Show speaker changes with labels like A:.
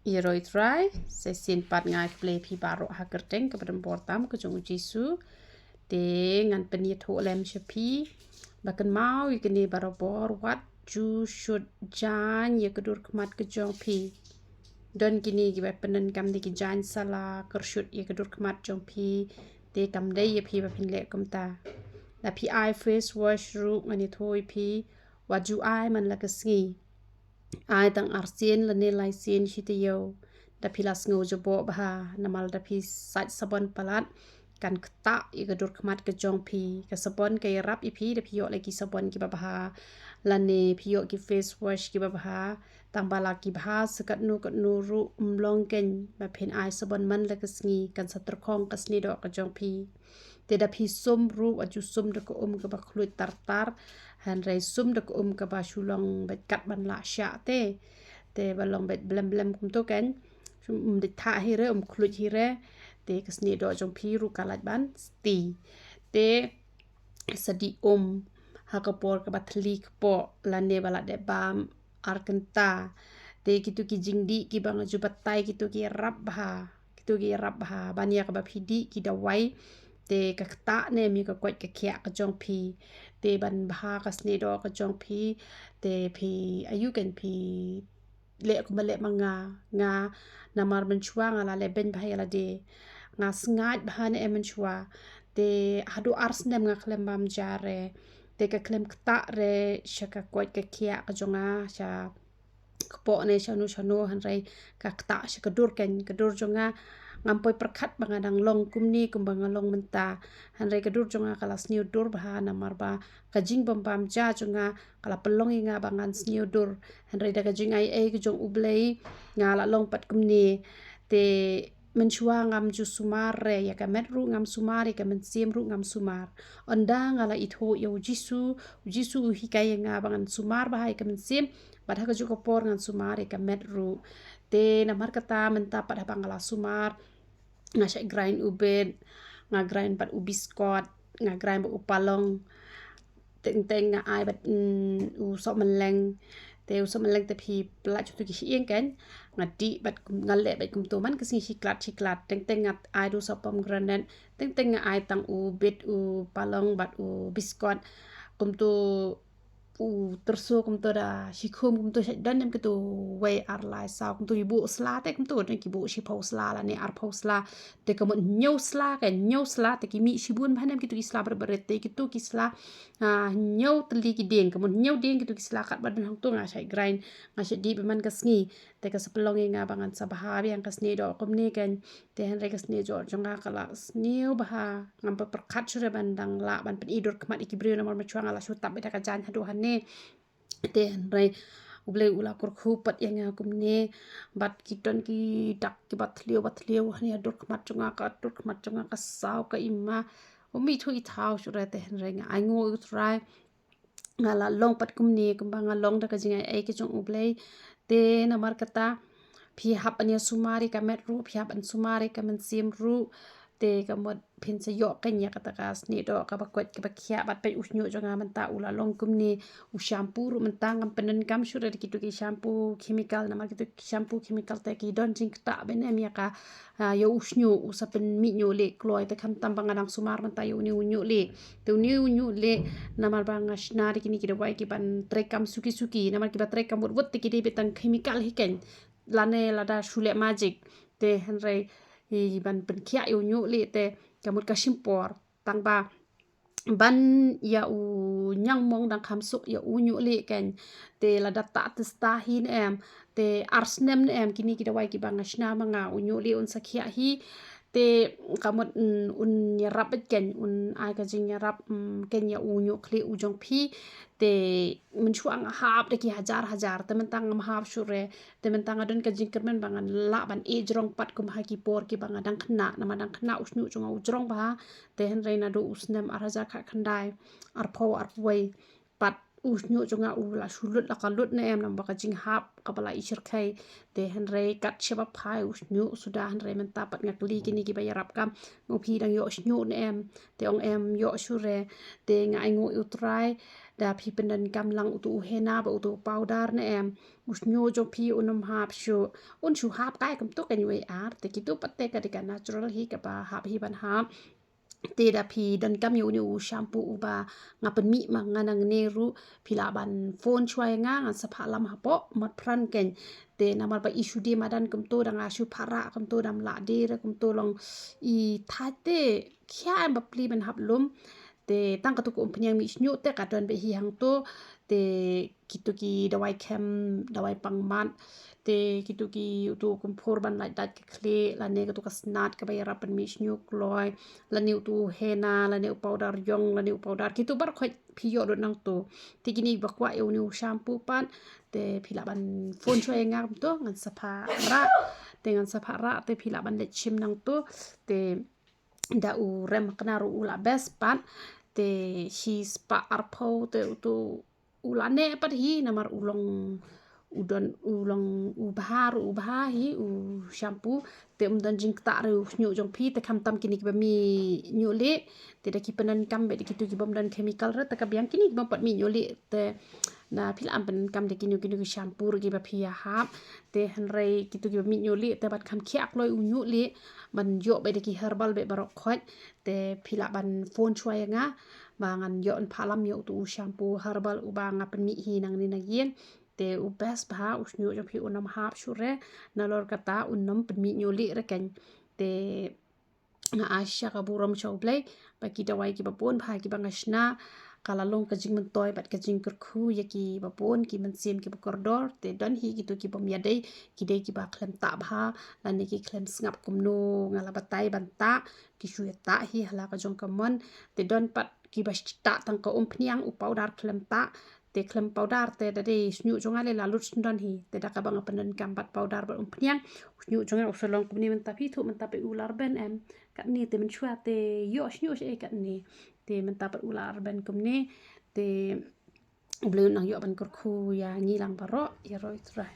A: Iroi try sesin pat ngai play pi baro hakerteng ke pedem portam ke jong jisu te ngan penit ho lem shapi bakan mau ikeni barobor what you should jan ye kedur kemat ke jong pi don kini gibe penen kam di ki jan sala kershut ye kedur kemat jong pi te kam dei ye pi ba pin le kum ta la pi eye face wash ru ngani thoi pi waju ai man la kesngi ai tang arsien la ne lai sien hite yo da pilas ngo jebo bah namal da pi sat sabon palat kan kta i gadur kmat ke jong pi ke sabon ke rap i pi da pi yo lagi sabon ki bah la ne pi yo ki face wash ki bah tang bala ki bah sekat nu ru umlong ken ba pen ai sabon man la kesngi kan satr khong kasni do ke jong pi te da pi sum ru aju sum de ko ke ba khluit tar han rai sum de ko ke ba shulong bet kat ban la sha te balong bet blem kum to ken de tha hire khluit hire te kasni do jong pi ru kalat ban sti te sadi hakapor ke bathli po lane bala de bam arkenta te kitu ki jingdi ki bang ju batai kitu ki rap bah bania ka ba phidi ki dawai te ka kta ne mi ka kwat ka khya ka jong pi te ban bha ka sne do ka jong pi te pi ayu kan pi le ko bale manga nga namar ben chua ngala le ben bha la de nga sngat bha ne men chua te hadu ars nem nga klem bam jare te ka klem kta re shaka kwat ka khya ka jonga sha kpo ne shanu han rai ka kta shaka dur ken ka dur jonga ngampoi perkhat bangadang long kumni kumbang long menta han rai ka dur jonga kala sniu dur bah na marba ka jing bam bam ja jonga kala pelong inga bangan sniu dur han rai da ka jing ai ka jong ublei nga la long pat kumni te menchua ngam ju sumar re ya ka met ru ngam sumar ka men sim ru ngam sumar onda ngala itho yo jisu hikai nga bangan sumar bahai ka men sim padha ka ju ko por ngan sumar ka met ru te namar kata menta padha bangala sumar nga sya grind ubed nga grind pat ubiskot nga grind ba upalong teng nga ai bat u so meleng te u so meleng te phi pla chu tu ki ing kan ngadi bat ngale bat kum to man kasi hiklat teng ngat ai du so pomegranate teng nga ai tang u bit u palong bat u biskot kum tu terso kum to da shikhum kum to dan nem tu way ar lai sao kum tu ibu sla te kum to ne ki bu shi pau sla la ne ar pau sla te kum nyau sla te ki mi shibun bhanem ki tu isla ber te ki tu ki sla nyau tli ki deng kum nyau deng ki tu ki sla kat ban hang tu nga shai grind nga shai di man ka sngi te ka sapelong nga bangan sabaha yang ka sni do kum ni kan te han re ka sni jo jonga kala sniu baha ngam pa perkhat shure bandang la ban pen idur kmat iki brio nomor machuang ala shutab beta ka jan hadu hanne te han re uble ula kur khupat yang kum ne bat kiton ki dak ki bat liu hani adur kmat jonga ka sau ka ima umi thu i thau shure te han re nga ai ngo try ngala long pat kum ni kum banga long da ka jinga ai ke jong uble te namar kata phi hap ania sumari ka met ru phi hap an sumari ka men sim ru te ka mod phin se yo ka nya kata ka sni do ka ba kwat ka ba khia bat pe usnyo jonga man ta ula long kum ni u shampoo ru man ta ngam penen kam shure ki tu ki shampoo chemical namar ki tu shampoo chemical te ki don jing ta ben em ya ka yo usnyo usa pen mi nyo le kloi te kham tam bangadang sumar man ta yo ni unyo le te unyo le namar banga shnari ki ni ki wai ki ban trekam suki namar ki ba trekam wot te ki de betang chemical hiken lane lada shule magic te henry i ban pen khia yu nyu le te kamut ka shimpor tang ba ban ya u nyang mong dang kham suk ya u nyu le ken te lada ta te stahin em te arsnem em kini ki dawai ki banga shna manga u nyu le un sakhia hi te kamut un nyarap ken un ai ka jing nyarap ken ya u nyu khle u jong phi te menchuang hap de ki hajar te mentang hap shure te mentang adon ka jing kermen bangan la ban e jrong pat kum ha ki por ki banga dang khna nama dang khna usnu chunga u jrong ba te hen reina do usnem ar hajar kha khandai ar pho ar wei pat usnyo jonga ula sulut la kalut na em nam baka jing hap kapala isir kai te henre kat sheba pai usnyo sudah henre mentapat ngakli kini ki bayarap kam ngopi dang yo usnyo na em te ong em yo sure te ngai ngo utrai da pi pendan kam lang utu hena ba utu powder na em usnyo jong pi unam hap shu un shu hap kai kam to kan we ar te kitu patte ka dika natural hi ka ba hap hi ban hap te da pi dan kam yo ni u shampoo u ba ngapen mi ma nganang neru pila ban phone chwai nga ngan sapha lam hapo mat pran ken te namar ba isu di madan kum to dang asu phara kum to dam la de ra kum to long i thate kya em ba pli ben hap lum te tang ka tu ko penyang mi snyu te ka don be hi hang to te kitu ki dawai kem dawai pangmat te kitu ki tu kumpur ban lai dat ke kle la ne ka tu ka snat ka bayara pen mi snyu kloi la ne tu hena la ne powder yong la ne powder kitu bar khoi phi yo do nang to ti kini ba kwa eu ni shampoo pan te phila ban phone choi ngam to ngan sapa ra te ngan sapa ra te phila ban le chim nang to te da u rem knaru ula best pan te si spa arpo te tu ulane pat hi namar ulong udon ulong ubah hi u shampoo te dan jing ta ru nyu jong pi te kam tam kini ba mi nyu le te da ki penan kam be ki tu ki bom dan chemical ra ta ka biang kini ba pat mi nyu le te na pil am pen kam de kini kini shampoo ru ki ba pi hap te han rei ki tu ki ba mi nyu le te bat kam khiak loi u nyu le ban yo be de ki herbal be barok khoj te pila ban phone chwai nga bangan yo an phalam yo tu shampoo herbal u ba nga pen mi hi nang ni na yen te u best ba usnyo jong pi unam hap shure na lor kata unam pen mi nyu le re ken te nga asya ka buram chow blai ba ki dawai ki ba pon pha ki ba ngashna kala long ka jing mentoy bat ka jing kerku ya ki ba pon ki men sim ki ba kordor te don hi ki tu ki bom yadai ki dei ki ba klem ta bha la ni ki klem ngap kum no ngala batai banta ki shu ta hi hala ka jong kamon te don pat ki ba ta tang ka pniang u powder klem ta te klem powder te da de snyu jonga le la lut don hi te da ka bang penan kam bat powder ba pniang snyu jonga usolong kum ni men ta pi thu men ta pe ular ben em kat ni te men chua te yo snyu e kat ni te men ta per ular ben kum ni te belum nang yo ban kurku ya ngilang baro ya roi trai